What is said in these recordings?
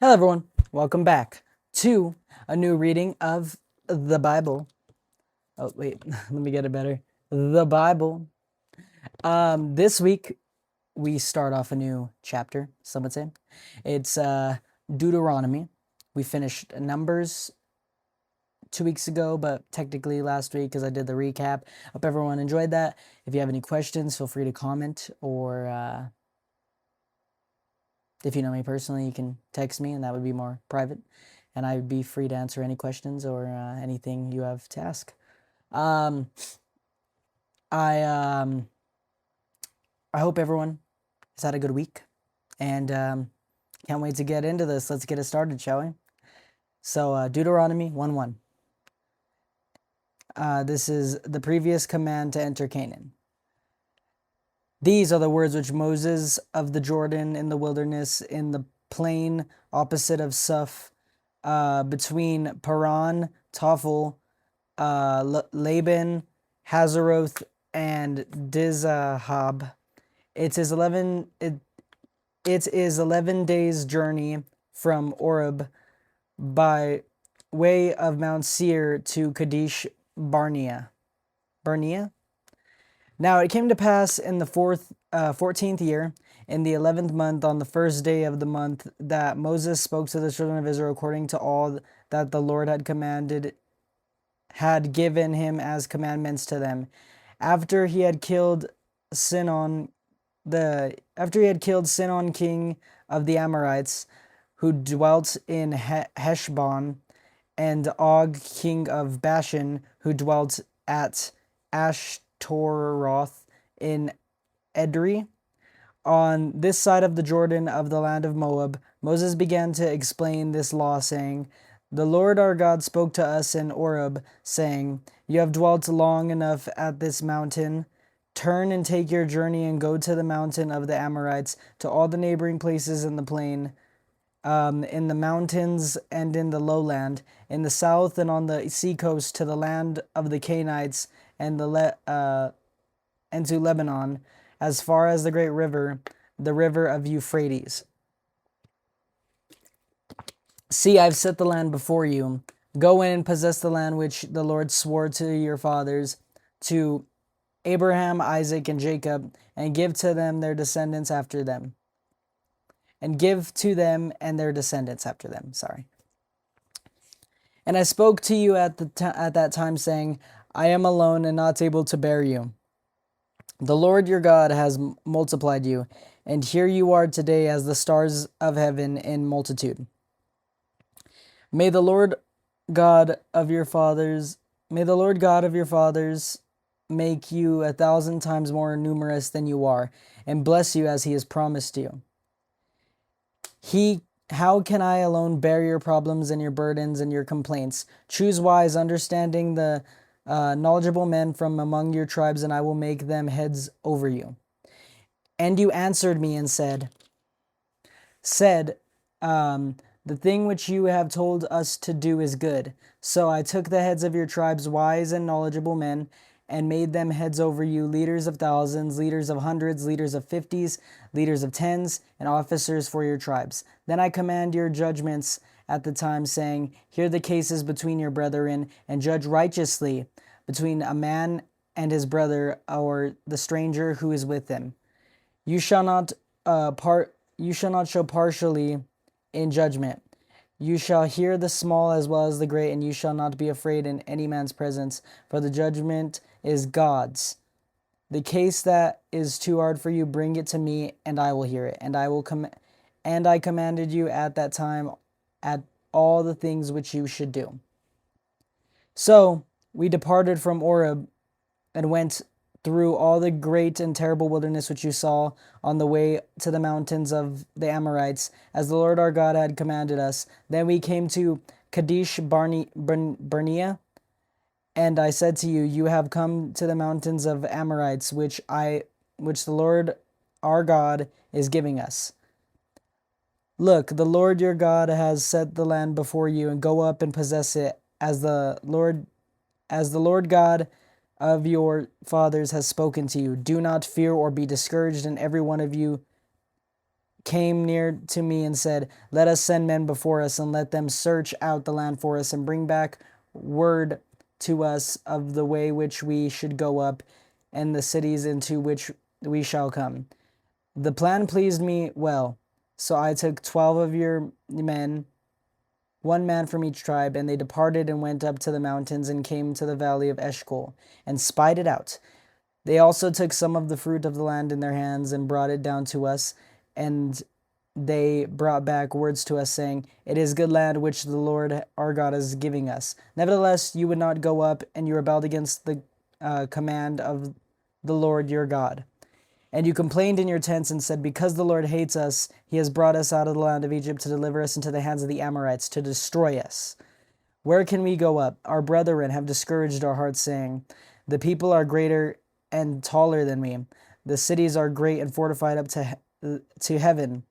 Hello, everyone. Welcome back to a new reading of the Bible. Oh, wait, let me get it better. The Bible. This week we start off a new chapter. Some would say it's Deuteronomy. We finished Numbers 2 weeks ago, but technically last week because I did the recap. Hope everyone enjoyed that. If you have any questions, feel free to comment, or if you know me personally, you can text me, and that would be more private. And I'd be free to answer any questions or anything you have to ask. Um, I I hope everyone has had a good week, and can't wait to get into this. Let's get it started, shall we? So Deuteronomy 1:1. This is the previous command to enter Canaan. These are the words which Moses of the Jordan in the wilderness, in the plain opposite of Suf, between Paran, Tophel, Laban, Hazeroth, and Dizahab. It is 11 days journey from Oreb by way of Mount Seir to Kadesh Barnea. Barnea? Now it came to pass in the 14th year, in the 11th month, on the first day of the month, that Moses spoke to the children of Israel according to all that the Lord had given him as commandments to them. After he had killed Sinon, king of the Amorites, who dwelt in Heshbon, and Og, king of Bashan, who dwelt at Ashtoroth in Edrei, on this side of the Jordan of the land of Moab, Moses began to explain this law, saying, The Lord our God spoke to us in Oreb, saying, You have dwelt long enough at this mountain. Turn and take your journey and go to the mountain of the Amorites, to all the neighboring places in the plain, in the mountains and in the lowland, in the south and on the seacoast, to the land of the Canaanites and and to Lebanon, as far as the great river, the river of Euphrates. See, I've set the land before you. Go in and possess the land which the Lord swore to your fathers, to Abraham, Isaac, and Jacob, and give to them their descendants after them. And give to them and their descendants after them. Sorry. And I spoke to you at that time, saying, I am alone and not able to bear you. The Lord your God has multiplied you, and here you are today as the stars of heaven in multitude. May the Lord God of your fathers make you 1,000 times more numerous than you are, and bless you as he has promised you. How can I alone bear your problems and your burdens and your complaints? Choose wise, understanding the knowledgeable men from among your tribes, and I will make them heads over you. And you answered me and said, the thing which you have told us to do is good. So I took the heads of your tribes, wise and knowledgeable men, and made them heads over you, leaders of thousands, leaders of hundreds, leaders of 50s, leaders of tens, and officers for your tribes. Then I command your judgments at the time, saying, Hear the cases between your brethren, and judge righteously between a man and his brother, or the stranger who is with him. You shall not show partially in judgment. You shall hear the small as well as the great, and you shall not be afraid in any man's presence, for the judgment is God's. The case that is too hard for you, bring it to me, and I will hear it. And I commanded you at that time at all the things which you should do. So we departed from Oreb and went through all the great and terrible wilderness which you saw on the way to the mountains of the Amorites, as the Lord our God had commanded us. Then we came to Kadesh Barnea, and I said to you, You have come to the mountains of Amorites, which the Lord our God is giving us. Look, the Lord your God has set the land before you, and go up and possess it, as the Lord God of your fathers has spoken to you. Do not fear or be discouraged in every one of you came near to me and said, "Let us send men before us, and let them search out the land for us, and bring back word to us of the way which we should go up, and the cities into which we shall come." The plan pleased me well. So I took 12 of your men, one man from each tribe, and they departed and went up to the mountains and came to the valley of Eshcol, and spied it out. They also took some of the fruit of the land in their hands and brought it down to us, and they brought back words to us, saying, "It is good land which the Lord our God is giving us." Nevertheless, you would not go up, and you rebelled against the command of the Lord your God. And you complained in your tents and said, "Because the Lord hates us, he has brought us out of the land of Egypt to deliver us into the hands of the Amorites, to destroy us. Where can we go up? Our brethren have discouraged our hearts, saying, the people are greater and taller than we. The cities are great and fortified up to heaven.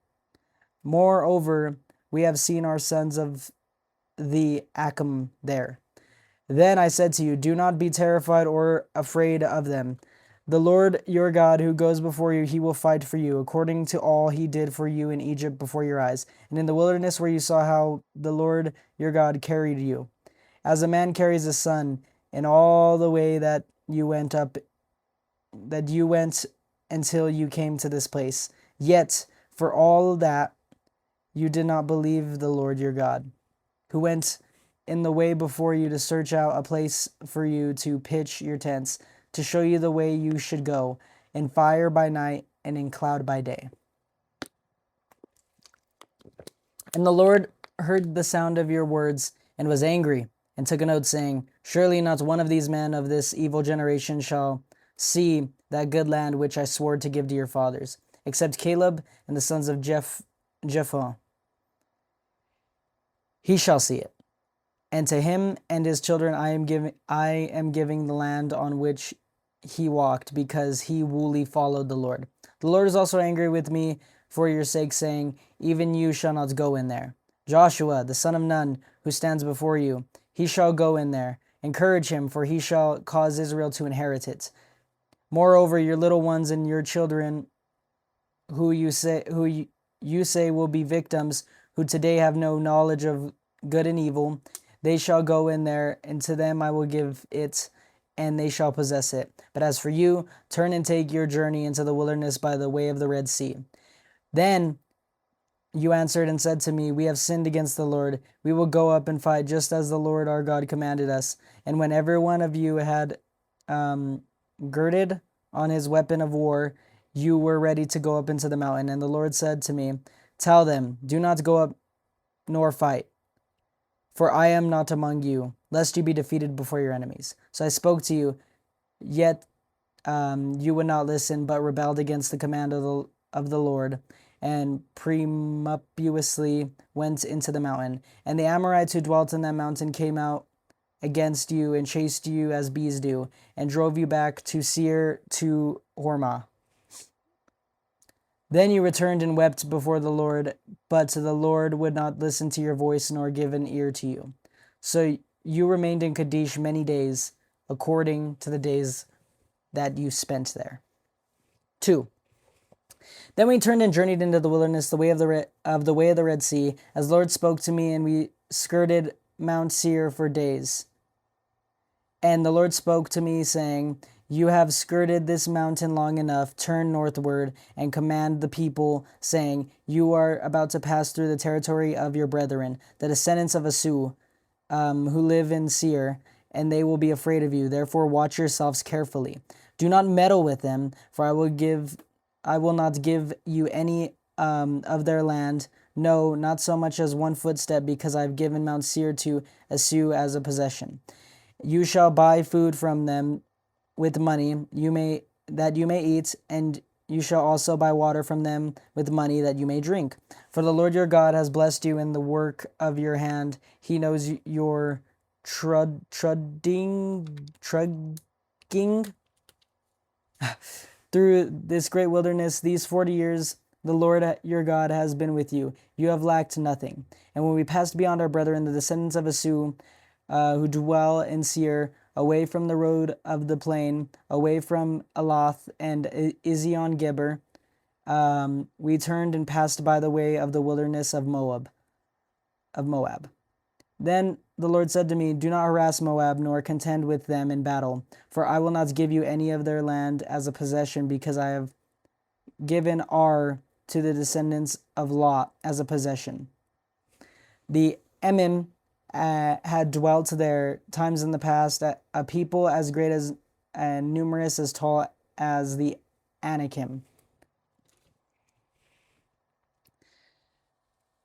Moreover, we have seen our sons of the Achim there." Then I said to you, "Do not be terrified or afraid of them. The Lord your God who goes before you, he will fight for you, according to all he did for you in Egypt before your eyes, and in the wilderness where you saw how the Lord your God carried you, as a man carries a son, in all the way that you went until you came to this place. Yet, for all that, you did not believe the Lord your God, who went in the way before you to search out a place for you to pitch your tents, to show you the way you should go, in fire by night and in cloud by day." And the Lord heard the sound of your words and was angry, and took an oath, saying, "Surely not one of these men of this evil generation shall see that good land which I swore to give to your fathers, except Caleb and the sons of Jephthah. He shall see it. And to him and his children I am giving the land on which he walked, because he wholly followed the Lord. The Lord is also angry with me for your sake, saying, "Even you shall not go in there." Joshua, the son of Nun, who stands before you, he shall go in there. Encourage him, for he shall cause Israel to inherit it. Moreover, your little ones and your children, who you say will be victims, who today have no knowledge of good and evil, they shall go in there, and to them I will give it, and they shall possess it. But as for you, turn and take your journey into the wilderness by the way of the Red Sea. Then you answered and said to me, "We have sinned against the Lord. We will go up and fight just as the Lord our God commanded us." And when every one of you had girded on his weapon of war, you were ready to go up into the mountain. And the Lord said to me, "Tell them, do not go up nor fight, for I am not among you, lest you be defeated before your enemies." So I spoke to you, yet you would not listen, but rebelled against the command of the Lord, and presumptuously went into the mountain. And the Amorites who dwelt in that mountain came out against you and chased you as bees do, and drove you back to Seir to Hormah. Then you returned and wept before the Lord, but the Lord would not listen to your voice nor give an ear to you. So you remained in Kadesh many days, according to the days that you spent there. 2. Then we turned and journeyed into the wilderness, the way of the Red Sea, as the Lord spoke to me, and we skirted Mount Seir for days. And the Lord spoke to me, saying, "You have skirted this mountain long enough. Turn northward and command the people, saying, you are about to pass through the territory of your brethren, the descendants of Esau, who live in Seir, and they will be afraid of you. Therefore watch yourselves carefully. Do not meddle with them, for I will not give you any of their land, no, not so much as one footstep, because I have given Mount Seir to Esau as a possession. You shall buy food from them with money that you may eat, and you shall also buy water from them with money that you may drink. For the Lord your God has blessed you in the work of your hand. He knows your trudging through this great wilderness. These 40 years the Lord your God has been with you. You have lacked nothing. And when we passed beyond our brethren, the descendants of Esau, who dwell in Seir, away from the road of the plain, away from Elath and Ezion Geber, we turned and passed by the way of the wilderness of Moab. Then the Lord said to me, do not harass Moab, nor contend with them in battle, for I will not give you any of their land as a possession, because I have given Ar to the descendants of Lot as a possession. The Emim had dwelt there times in the past, a people as great as and numerous as tall as the Anakim.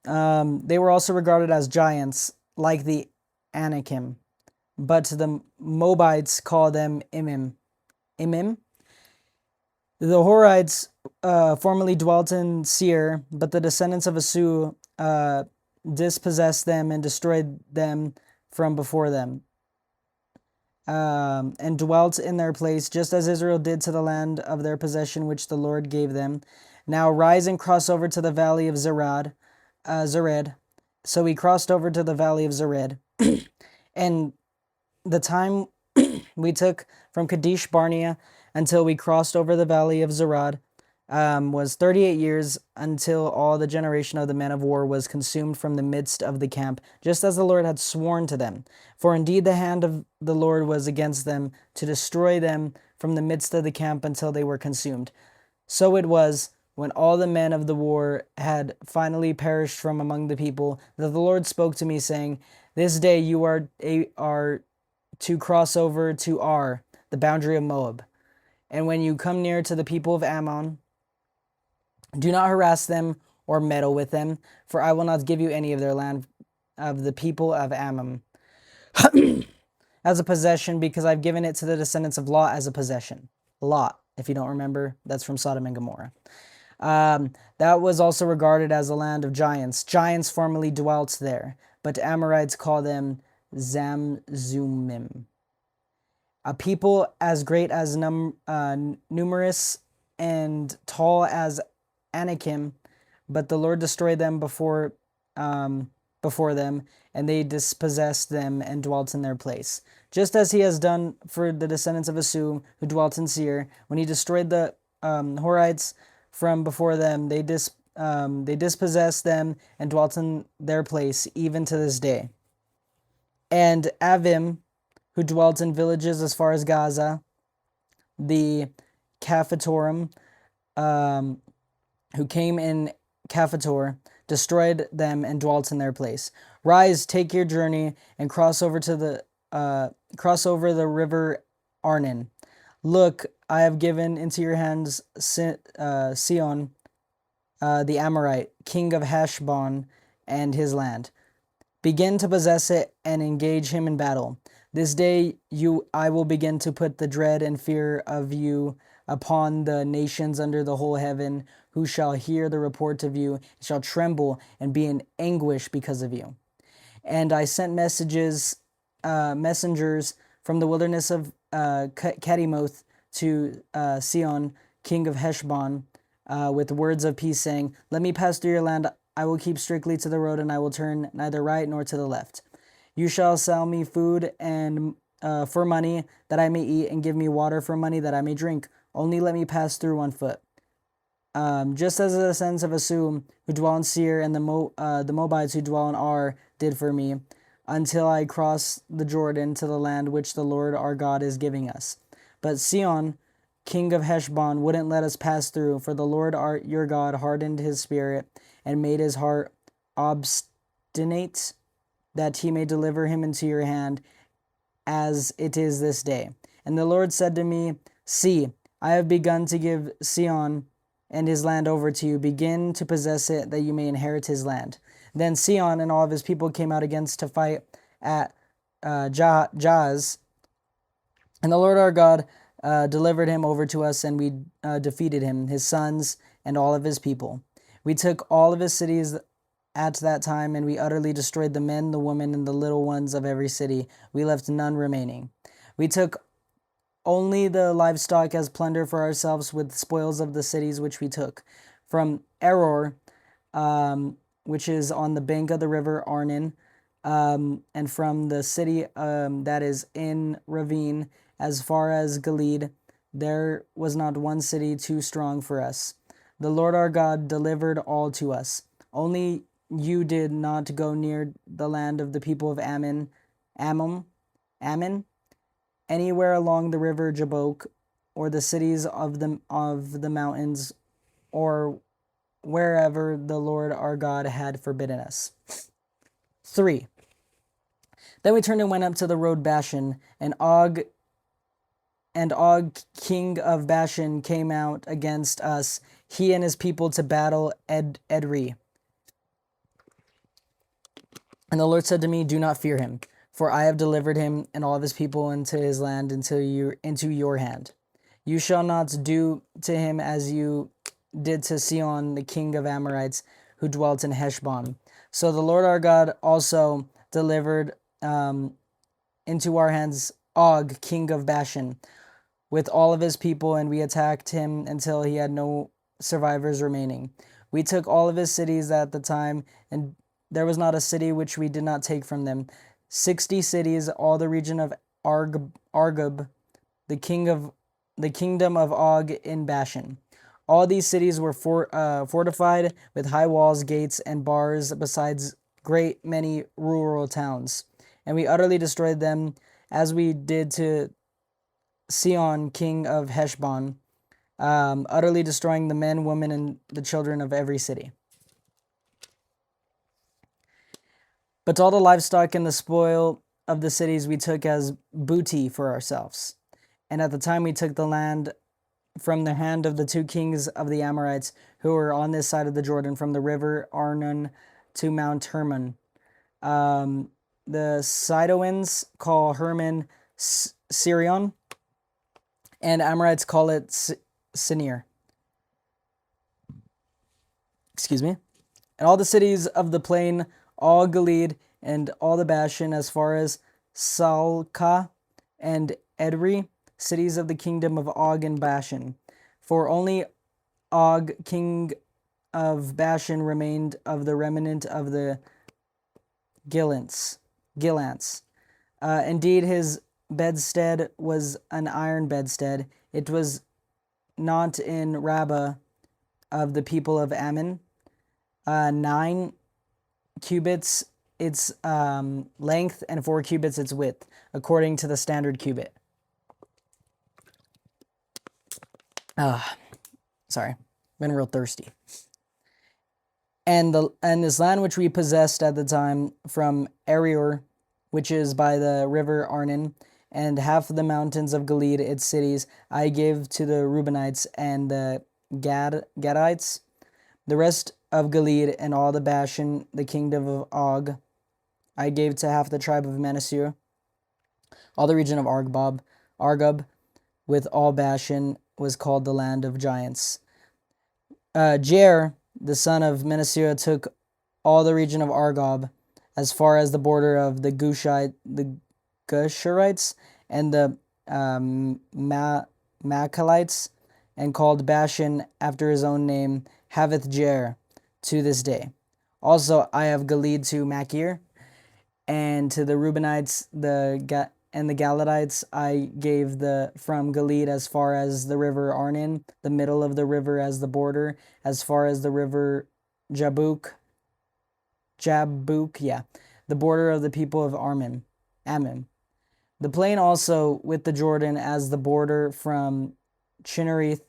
They were also regarded as giants, like the Anakim, but the Moabites call them Imim. Imim? The Horites formerly dwelt in Seir, but the descendants of Asu dispossessed them and destroyed them from before them, and dwelt in their place, just as Israel did to the land of their possession which the Lord gave them. Now rise and cross over to the valley of Zered. So we crossed over to the valley of Zered. And the time we took from Kadesh Barnea until we crossed over the valley of Zered was 38 years, until all the generation of the men of war was consumed from the midst of the camp, just as the Lord had sworn to them. For indeed the hand of the Lord was against them, to destroy them from the midst of the camp until they were consumed. So it was, when all the men of the war had finally perished from among the people, that the Lord spoke to me, saying, this day you are to cross over to Ar, the boundary of Moab. And when you come near to the people of Ammon, do not harass them or meddle with them, for I will not give you any of their land of the people of Ammon as a possession, because I've given it to the descendants of Lot as a possession. Lot, if you don't remember, that's from Sodom and Gomorrah. That was also regarded as a land of giants. Giants formerly dwelt there, but Amorites call them Zamzumim. A people as great as numerous and tall as Anakim, but the Lord destroyed them before them, and they dispossessed them and dwelt in their place. Just as he has done for the descendants of Asu, who dwelt in Seir, when he destroyed the Horites from before them, they dispossessed them and dwelt in their place, even to this day. And Avim, who dwelt in villages as far as Gaza, the Caphatorim, who came in Caphator, destroyed them and dwelt in their place. Rise, take your journey, and cross over the river Arnon. Look, I have given into your hands Sihon, the Amorite, king of Heshbon, and his land. Begin to possess it and engage him in battle. This day I will begin to put the dread and fear of you upon the nations under the whole heaven, who shall hear the report of you, shall tremble and be in anguish because of you. And I sent messengers from the wilderness of Kedemoth to Sihon, king of Heshbon, with words of peace, saying, let me pass through your land. I will keep strictly to the road, and I will turn neither right nor to the left. You shall sell me food and for money that I may eat, and give me water for money that I may drink. Only let me pass through on foot. Just as the descendants of Asu, who dwell in Seir, and the Moabites who dwell in Ar, did for me, until I cross the Jordan to the land which the Lord our God is giving us. But Sihon, king of Heshbon, wouldn't let us pass through, for the Lord your God hardened his spirit and made his heart obstinate, that he may deliver him into your hand, as it is this day. And the Lord said to me, see, I have begun to give Sihon and his land over to you. Begin to possess it, that you may inherit his land. Then Sihon and all of his people came out against to fight at Jahaz, and the Lord our God delivered him over to us, and we defeated him, his sons, and all of his people. We took all of his cities at that time, and we utterly destroyed the men, the women, and the little ones of every city. We left none remaining. We took only the livestock as plunder for ourselves, with spoils of the cities which we took. From Eror, which is on the bank of the river Arnon, and from the city that is in ravine, as far as Gilead, there was not one city too strong for us. The Lord our God delivered all to us. Only you did not go near the land of the people of Ammon, anywhere along the river Jabbok, or the cities of the mountains, or wherever the Lord our God had forbidden us. 3. Then we turned and went up to the road Bashan, and Og, king of Bashan, came out against us, he and his people, to battle Edrei. And the Lord said to me, do not fear him, for I have delivered him and all of his people into his land, into your hand. You shall not do to him as you did to Sihon, the king of Amorites, who dwelt in Heshbon. So the Lord our God also delivered into our hands Og, king of Bashan, with all of his people, and we attacked him until he had no survivors remaining. We took all of his cities at the time, and there was not a city which we did not take from them. 60 cities, all the region of Argob, the kingdom of Og in Bashan. All these cities were fortified with high walls, gates, and bars, besides great many rural towns. And we utterly destroyed them, as we did to Sihon, king of Heshbon, utterly destroying the men, women, and the children of every city. But all the livestock and the spoil of the cities we took as booty for ourselves. And at the time we took the land from the hand of the 2 kings of the Amorites, who were on this side of the Jordan, from the river Arnon to Mount Hermon. The Sidonians call Hermon Sirion, and Amorites call it Sinir. Excuse me. And all the cities of the plain, all Gilead, and all the Bashan, as far as Salcah and Edrei, cities of the kingdom of Og and Bashan. For only Og, king of Bashan, remained of the remnant of the Gilants. Indeed, his bedstead was an iron bedstead. It was not in Rabbah of the people of Ammon. 9 cubits its length, and 4 cubits its width, according to the standard cubit. Sorry, been real thirsty. And this land which we possessed at the time from Arior, which is by the river Arnon, and half of the mountains of Gilead, its cities, I gave to the Reubenites and the Gadites. The rest of Gilead and all the Bashan, the kingdom of Og, I gave to half the tribe of Manasseh. All the region of Argob, with all Bashan, was called the land of giants. Jair, the son of Manasseh, took all the region of Argob, as far as the border of the Gusherites and the Machalites, and called Bashan after his own name, Haveth Jair, to this day. Also I have Gilead to Machir, and to the Reubenites and the Galadites I gave from Gilead as far as the river Arnon, the middle of the river as the border, as far as the river Jabbok, the border of the people of Ammon. The plain also with the Jordan as the border from Chinnereth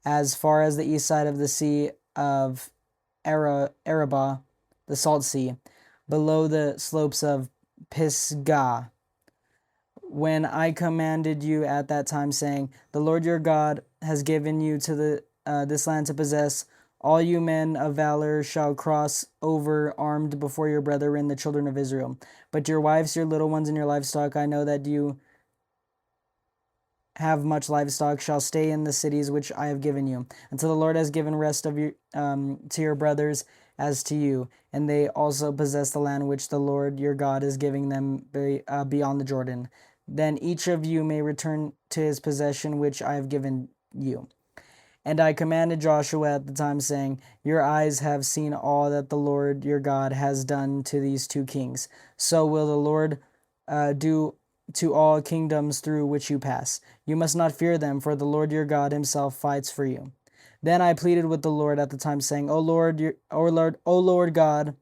as far as the east side of the sea of Arabah, the salt sea, below the slopes of Pisgah. When I commanded you at that time, saying, the Lord your God has given you to this land to possess, all you men of valor shall cross over armed before your brethren, the children of Israel. But your wives, your little ones, and your livestock, I know that you have much livestock, shall stay in the cities which I have given you, until the Lord has given rest of your to your brothers as to you, and they also possess the land which the Lord your God is giving them beyond the Jordan. Then each of you may return to his possession which I have given you. And I commanded Joshua at the time, saying, your eyes have seen all that the Lord your God has done to these 2 kings. So will the Lord do to all kingdoms through which you pass. You must not fear them, for the Lord your God himself fights for you. Then I pleaded with the Lord at the time, saying, O Lord God,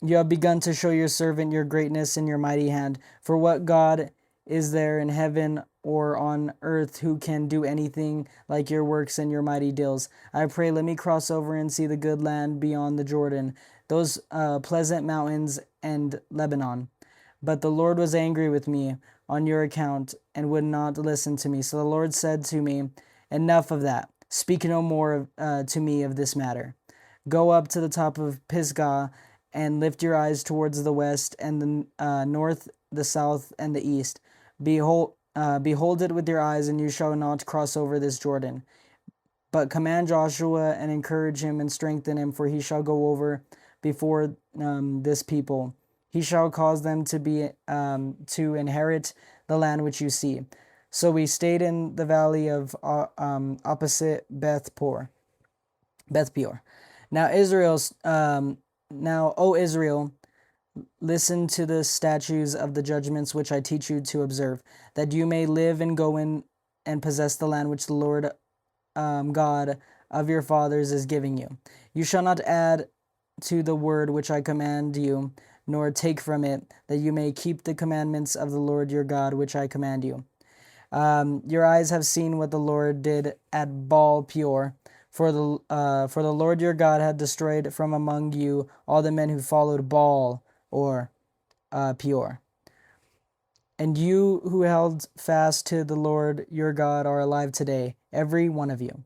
you have begun to show your servant your greatness and your mighty hand. For what God is there in heaven or on earth who can do anything like your works and your mighty deeds? I pray, let me cross over and see the good land beyond the Jordan, those pleasant mountains and Lebanon. But the Lord was angry with me on your account and would not listen to me. So the Lord said to me, enough of that. Speak no more to me of this matter. Go up to the top of Pisgah and lift your eyes towards the west and the north, the south, and the east. Behold it with your eyes, and you shall not cross over this Jordan. But command Joshua and encourage him and strengthen him, for he shall go over before this people. He shall cause them to inherit the land which you see. So we stayed in the valley of opposite Beth Peor. Now, O Israel, listen to the statutes of the judgments which I teach you to observe, that you may live and go in and possess the land which the Lord God of your fathers is giving you. You shall not add to the word which I command you, nor take from it, that you may keep the commandments of the Lord your God which I command you. Your eyes have seen what the Lord did at Baal Peor, for the Lord your God had destroyed from among you all the men who followed Baal or Peor. And you who held fast to the Lord your God are alive today, every one of you.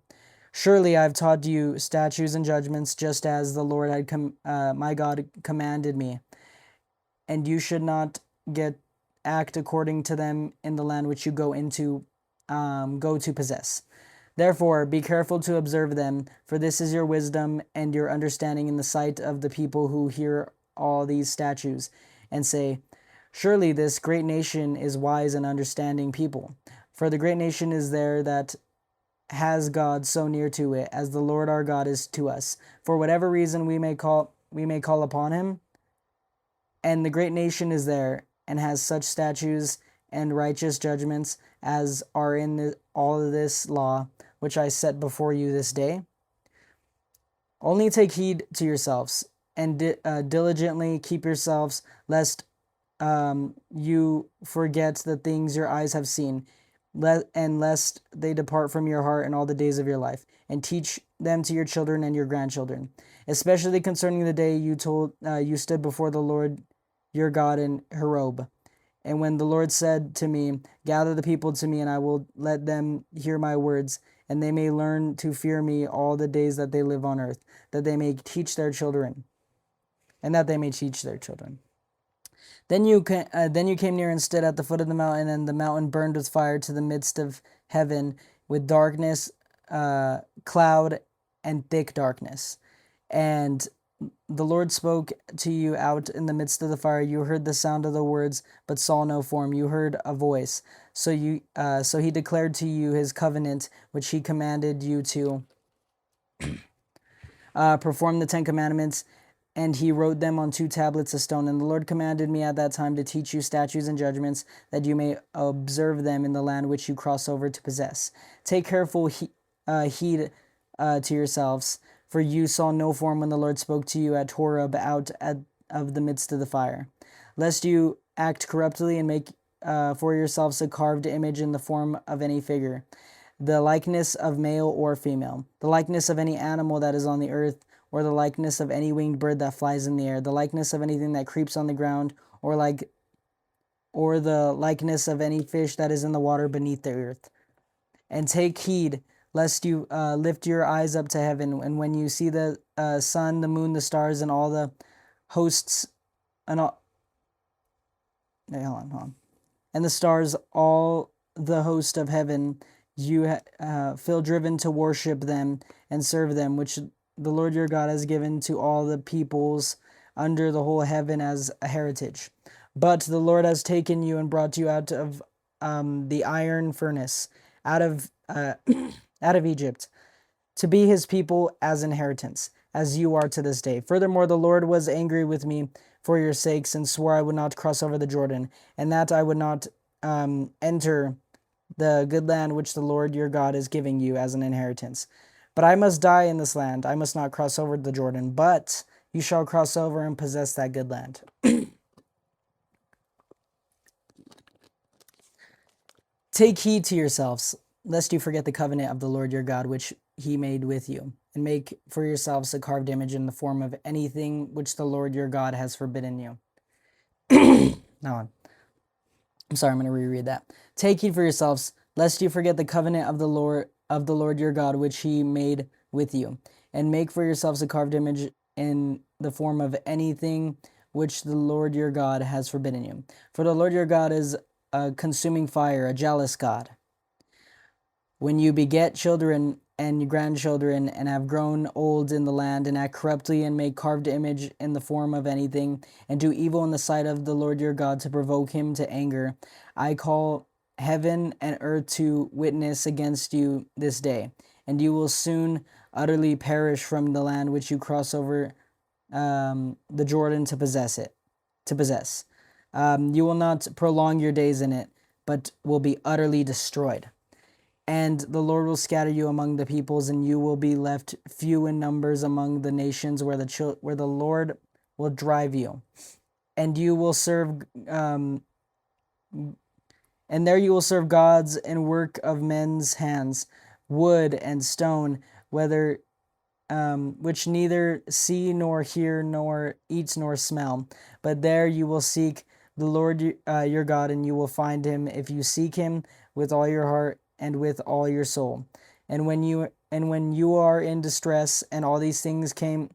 Surely I have taught you statutes and judgments, just as the Lord had my God commanded me. And you should not act according to them in the land which you go to possess. Therefore, be careful to observe them, for this is your wisdom and your understanding in the sight of the people who hear all these statutes, and say, surely this great nation is wise and understanding people. For the great nation is there that has God so near to it, as the Lord our God is to us. For whatever reason we may call upon him, and the great nation is there, and has such statutes and righteous judgments as are in all of this law, which I set before you this day. Only take heed to yourselves, and diligently keep yourselves, lest you forget the things your eyes have seen, and lest they depart from your heart in all the days of your life, and teach them to your children and your grandchildren, especially concerning the day you stood before the Lord your God in Horeb. And when the Lord said to me, gather the people to me, and I will let them hear my words, and they may learn to fear me all the days that they live on earth, that they may teach their children, and that they may teach their children. Then you came near and stood at the foot of the mountain, and the mountain burned with fire to the midst of heaven, with darkness, cloud, and thick darkness. And the Lord spoke to you out in the midst of the fire. You heard the sound of the words, but saw no form. You heard a voice. So he declared to you his covenant, which he commanded you to perform the 10 Commandments, and he wrote them on 2 tablets of stone. And the Lord commanded me at that time to teach you statutes and judgments, that you may observe them in the land which you cross over to possess. Take careful heed to yourselves, for you saw no form when the Lord spoke to you at Horeb out of the midst of the fire, lest you act corruptly and make for yourselves a carved image in the form of any figure, the likeness of male or female, the likeness of any animal that is on the earth, or the likeness of any winged bird that flies in the air, the likeness of anything that creeps on the ground, or the likeness of any fish that is in the water beneath the earth. And take heed lest you lift your eyes up to heaven, and when you see the sun, the moon, the stars, and all the hosts, and all. Wait, hold on. And the stars, all the host of heaven, you feel driven to worship them and serve them, which the Lord your God has given to all the peoples under the whole heaven as a heritage. But the Lord has taken you and brought you out of the iron furnace, out of Egypt, to be his people as inheritance, as you are to this day. Furthermore, the Lord was angry with me for your sakes, and swore I would not cross over the Jordan, and that I would not enter the good land which the Lord your God is giving you as an inheritance. But I must die in this land. I must not cross over the Jordan, but you shall cross over and possess that good land. Take heed to yourselves, lest you forget the covenant of the Lord your God, which he made with you, and make for yourselves a carved image in the form of anything which the Lord your God has forbidden you. Now, I'm sorry, I'm going to reread that. Take heed for yourselves, lest you forget the covenant of the Lord your God, which he made with you, and make for yourselves a carved image in the form of anything which the Lord your God has forbidden you. For the Lord your God is a consuming fire, a jealous God. When you beget children and grandchildren and have grown old in the land and act corruptly and make carved image in the form of anything and do evil in the sight of the Lord your God to provoke him to anger, I call heaven and earth to witness against you this day, and you will soon utterly perish from the land which you cross over the Jordan to possess it. To possess, you will not prolong your days in it, but will be utterly destroyed. And the Lord will scatter you among the peoples, and you will be left few in numbers among the nations where the Lord will drive you. And you will serve, and there you will serve gods and work of men's hands, wood and stone, whether which neither see nor hear nor eat nor smell. But there you will seek the Lord your God, and you will find him if you seek him with all your heart and with all your soul. And when you are in distress, and all these things come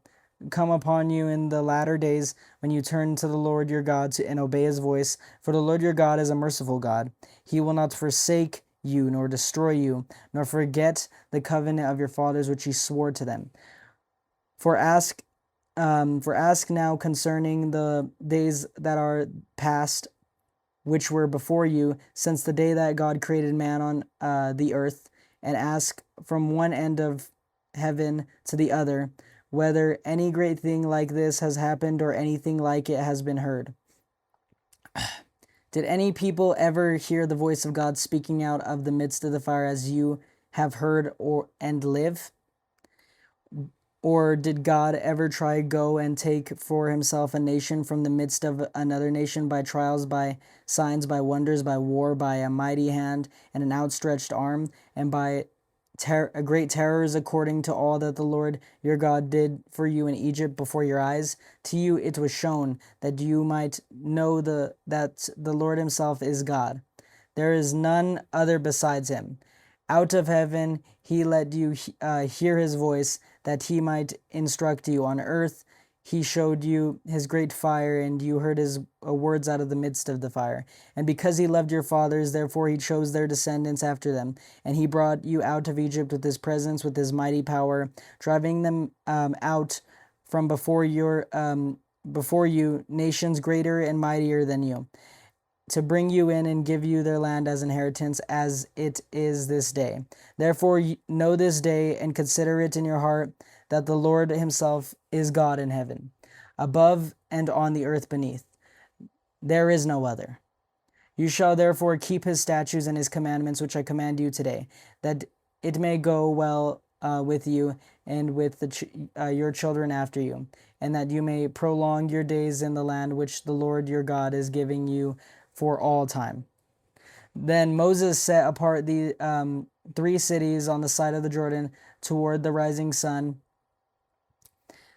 upon you in the latter days, when you turn to the Lord your God and obey his voice, for the Lord your God is a merciful God. He will not forsake you nor destroy you, nor forget the covenant of your fathers which he swore to them. For ask now concerning the days that are past, which were before you, since the day that God created man on the earth, and ask from one end of heaven to the other, whether any great thing like this has happened or anything like it has been heard. Did any people ever hear the voice of God speaking out of the midst of the fire as you have heard and live? Or did God ever try go and take for himself a nation from the midst of another nation by trials, by signs, by wonders, by war, by a mighty hand and an outstretched arm, and by great terrors, according to all that the Lord your God did for you in Egypt before your eyes? To you it was shown that you might know that the Lord himself is God. There is none other besides him. Out of heaven he let you hear his voice, that he might instruct you. On earth he showed you his great fire, and you heard his words out of the midst of the fire. And because he loved your fathers, therefore he chose their descendants after them. And he brought you out of Egypt with his presence, with his mighty power, driving them out from before you nations greater and mightier than you, to bring you in and give you their land as inheritance, as it is this day. Therefore know this day and consider it in your heart, that the Lord himself is God in heaven, above and on the earth beneath. There is no other. You shall therefore keep his statutes and his commandments, which I command you today, that it may go well with you and with your children after you, and that you may prolong your days in the land which the Lord your God is giving you for all time. Then Moses set apart the 3 cities on the side of the Jordan toward the rising sun,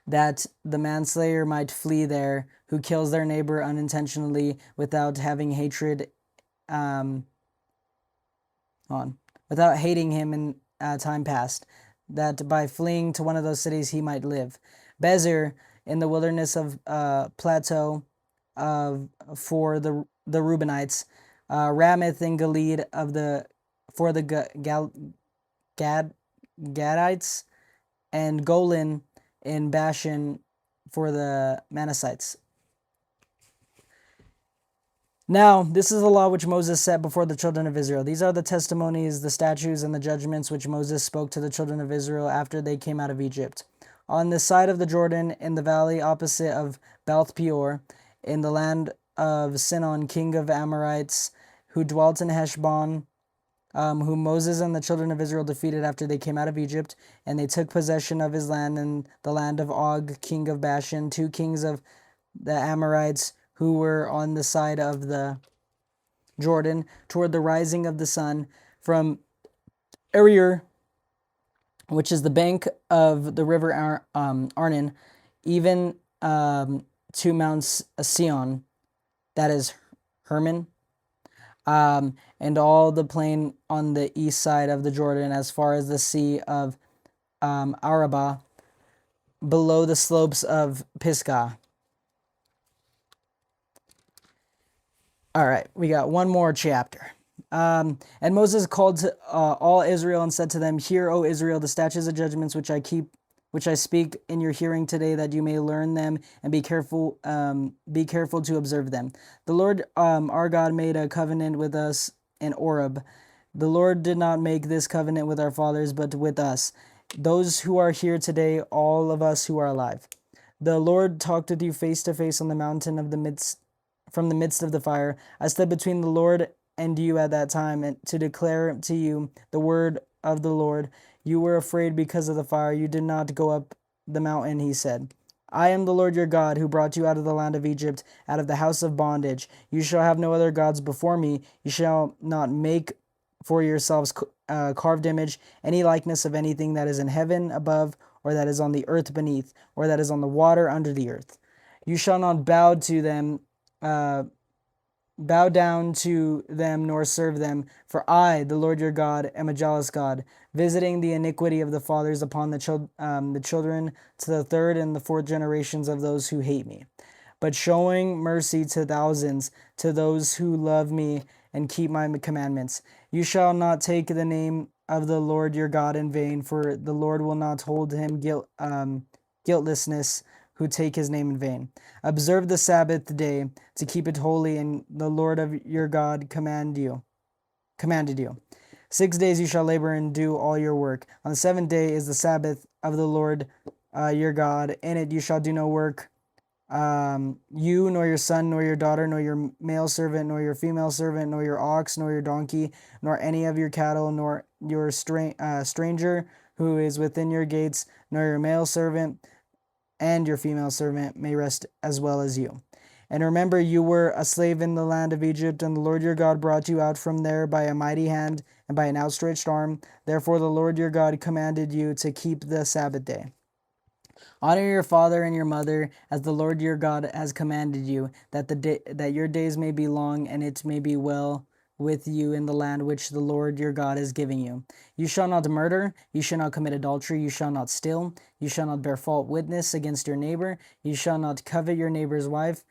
that the manslayer might flee there, who kills their neighbor unintentionally without having hatred, without hating him in time past, that by fleeing to one of those cities he might live. Bezer in the wilderness of Plateau for the Reubenites, Ramoth in Gilead for the Gadites, and Golan in Bashan for the Manassites. Now, this is the law which Moses set before the children of Israel. These are the testimonies, the statutes, and the judgments which Moses spoke to the children of Israel after they came out of Egypt. On the side of the Jordan, in the valley opposite of Baal Peor, in the land of Sinon, king of Amorites, who dwelt in Heshbon, whom Moses and the children of Israel defeated after they came out of Egypt, and they took possession of his land and the land of Og, king of Bashan, 2 kings of the Amorites, who were on the side of the Jordan, toward the rising of the sun, from Aroer, which is the bank of the river Arnon, even to Mount Sion, that is Hermon, and all the plain on the east side of the Jordan, as far as the sea of Arabah, below the slopes of Pisgah. All right, we got one more chapter. And Moses called to all Israel and said to them, "Hear, O Israel, the statutes and judgments which I speak in your hearing today, that you may learn them and be careful to observe them. The Lord our God made a covenant with us in Horeb. The Lord did not make this covenant with our fathers, but with us, those who are here today, all of us who are alive. The Lord talked with you face to face on the mountain from the midst of the fire. I stood between the Lord and you at that time, and to declare to you the word of the Lord. You were afraid because of the fire. You did not go up the mountain," he said. "I am the Lord your God, who brought you out of the land of Egypt, out of the house of bondage. You shall have no other gods before me. You shall not make for yourselves carved image, any likeness of anything that is in heaven above, or that is on the earth beneath, or that is on the water under the earth. You shall not bow down to them nor serve them, for I, the Lord your God, am a jealous God, visiting the iniquity of the fathers upon the children to the third and the fourth generations of those who hate me, but showing mercy to thousands, to those who love me and keep my commandments. You shall not take the name of the Lord your God in vain, for the Lord will not hold him guiltlessness who take his name in vain. Observe the Sabbath day to keep it holy, and the Lord of your God commanded you. 6 days you shall labor and do all your work. On the seventh day is the Sabbath of the Lord your God. In it you shall do no work, you, nor your son, nor your daughter, nor your male servant, nor your female servant, nor your ox, nor your donkey, nor any of your cattle, nor your stranger who is within your gates, nor your male servant and your female servant may rest as well as you. And remember, you were a slave in the land of Egypt, and the Lord your God brought you out from there by a mighty hand and by an outstretched arm. Therefore the Lord your God commanded you to keep the Sabbath day. Honor your father and your mother, as the Lord your God has commanded you, that your days may be long, and it may be well with you in the land which the Lord your God is giving you. You shall not murder, you shall not commit adultery, you shall not steal, you shall not bear false witness against your neighbor, you shall not covet your neighbor's wife,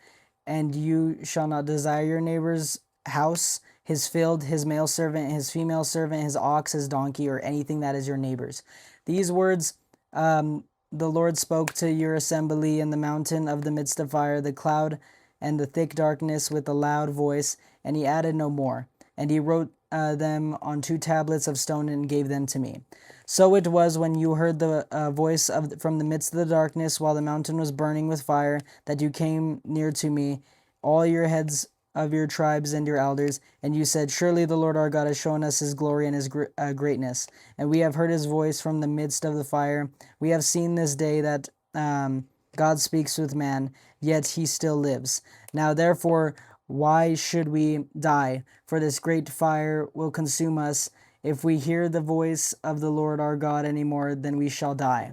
and you shall not desire your neighbor's house, his field, his male servant, his female servant, his ox, his donkey, or anything that is your neighbor's. These words the Lord spoke to your assembly in the mountain of the midst of fire, the cloud, and the thick darkness with a loud voice, and he added no more. And he wrote them on 2 tablets of stone and gave them to me. So it was when you heard the voice from the midst of the darkness, while the mountain was burning with fire, that you came near to me, all your heads of your tribes and your elders, and you said, "Surely the Lord our God has shown us his glory and his greatness, and we have heard his voice from the midst of the fire. We have seen this day that God speaks with man, yet he still lives. Now therefore, why should we die? For this great fire will consume us. If we hear the voice of the Lord our God any more, then we shall die.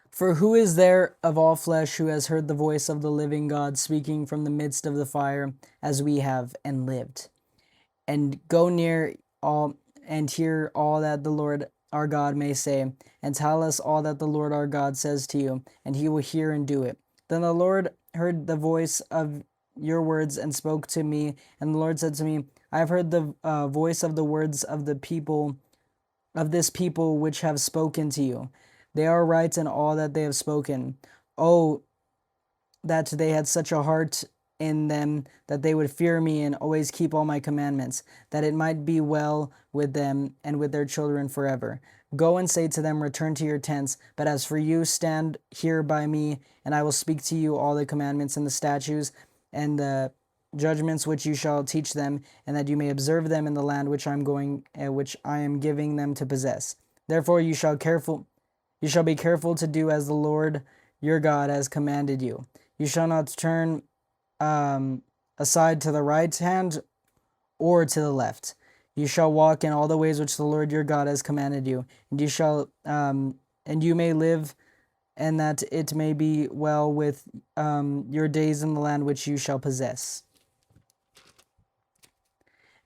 For who is there of all flesh who has heard the voice of the living God speaking from the midst of the fire, as we have, and lived? And go near all and hear all that the Lord our God may say, and tell us all that the Lord our God says to you, and he will hear and do it." Then the Lord heard the voice of your words and spoke to me, and the Lord said to me, "I have heard the voice of the words of this people which have spoken to you. They are right in all that they have spoken. Oh, that they had such a heart in them that they would fear me and always keep all my commandments, that it might be well with them and with their children forever. Go and say to them, return to your tents. But as for you, stand here by me, and I will speak to you all the commandments and the statutes and the judgments which you shall teach them, and that you may observe them in the land which I am giving them to possess. Therefore you shall be careful to do as the Lord your God has commanded you. You shall not turn aside to the right hand or to the left. You shall walk in all the ways which the Lord your God has commanded you, and you may live, and that it may be well with your days in the land which you shall possess.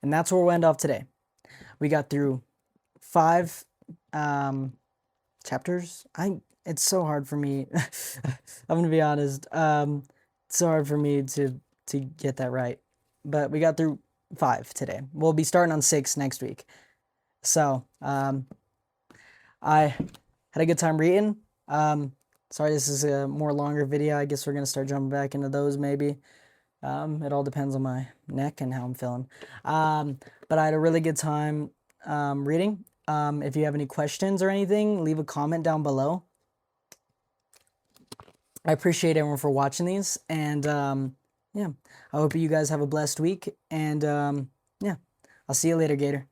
And that's where we'll end off today. We got through 5 chapters. It's so hard for me. I'm gonna be honest. It's so hard for me to get that right. But we got through 5 today. We'll be starting on 6 next week. So I had a good time reading. Sorry, this is a more longer video. I guess we're gonna start jumping back into those maybe. It all depends on my neck and how I'm feeling. But I had a really good time reading. If you have any questions or anything, leave a comment down below. I appreciate everyone for watching these, and yeah, I hope you guys have a blessed week, and yeah, I'll see you later, Gator.